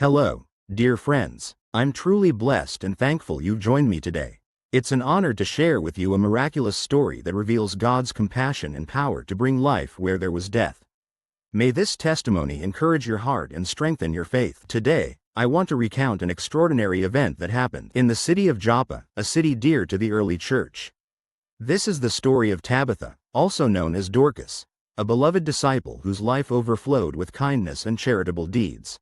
Hello, dear friends. I'm truly blessed and thankful you've joined me today. It's an honor to share with you a miraculous story that reveals God's compassion and power to bring life where there was death. May this testimony encourage your heart and strengthen your faith. Today, I want to recount an extraordinary event that happened in the city of Joppa, a city dear to the early church. This is the story of Tabitha, also known as Dorcas, a beloved disciple whose life overflowed with kindness and charitable deeds.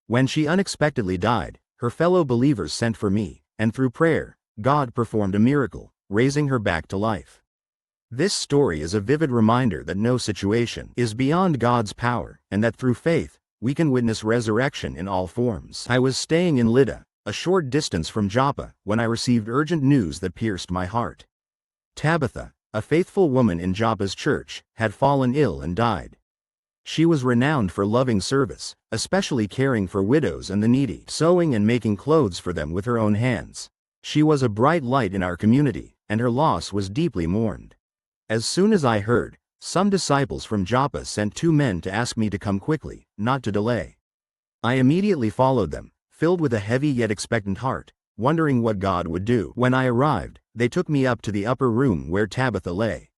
When she unexpectedly died, her fellow believers sent for me, and through prayer, God performed a miracle, raising her back to life. This story is a vivid reminder that no situation is beyond God's power, and that through faith, we can witness resurrection in all forms. I was staying in Lydda, a short distance from Joppa, when I received urgent news that pierced my heart. Tabitha, a faithful woman in Joppa's church, had fallen ill and died. She was renowned for loving service, especially caring for widows and the needy, sewing and making clothes for them with her own hands. She was a bright light in our community, and her loss was deeply mourned. As soon as I heard, some disciples from Joppa sent 2 men to ask me to come quickly, not to delay. I immediately followed them, filled with a heavy yet expectant heart, wondering what God would do. When I arrived, they took me up to the upper room where Tabitha lay.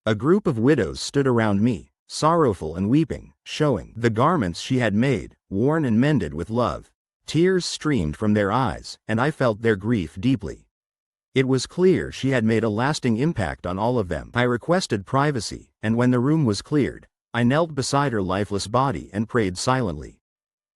A group of widows stood around me, sorrowful and weeping, showing the garments she had made, worn and mended with love. Tears streamed from their eyes, and I felt their grief deeply. It was clear she had made a lasting impact on all of them. I requested privacy, and when the room was cleared, I knelt beside her lifeless body and prayed silently.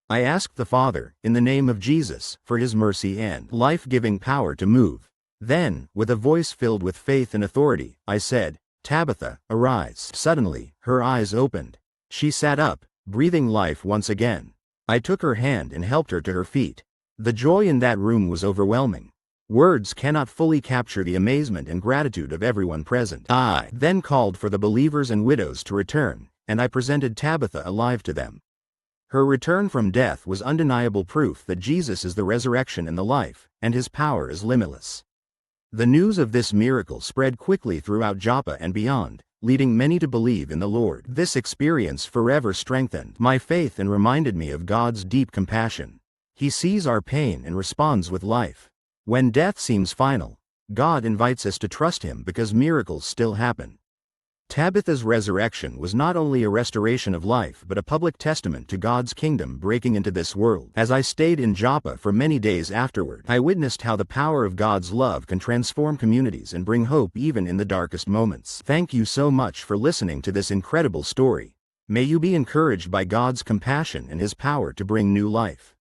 I asked the Father, in the name of Jesus, for his mercy and life-giving power to move. Then, with a voice filled with faith and authority, I said, "Tabitha, arise." Suddenly, her eyes opened. She sat up, breathing life once again. I took her hand and helped her to her feet. The joy in that room was overwhelming. Words cannot fully capture the amazement and gratitude of everyone present. I then called for the believers and widows to return, and I presented Tabitha alive to them. Her return from death was undeniable proof that Jesus is the resurrection and the life, and his power is limitless. The news of this miracle spread quickly throughout Joppa and beyond, leading many to believe in the Lord. This experience forever strengthened my faith and reminded me of God's deep compassion. He sees our pain and responds with life. When death seems final, God invites us to trust him because miracles still happen. Tabitha's resurrection was not only a restoration of life but a public testament to God's kingdom breaking into this world. As I stayed in Joppa for many days afterward, I witnessed how the power of God's love can transform communities and bring hope even in the darkest moments. Thank you so much for listening to this incredible story. May you be encouraged by God's compassion and his power to bring new life.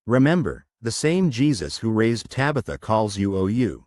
Remember, the same Jesus who raised Tabitha calls you.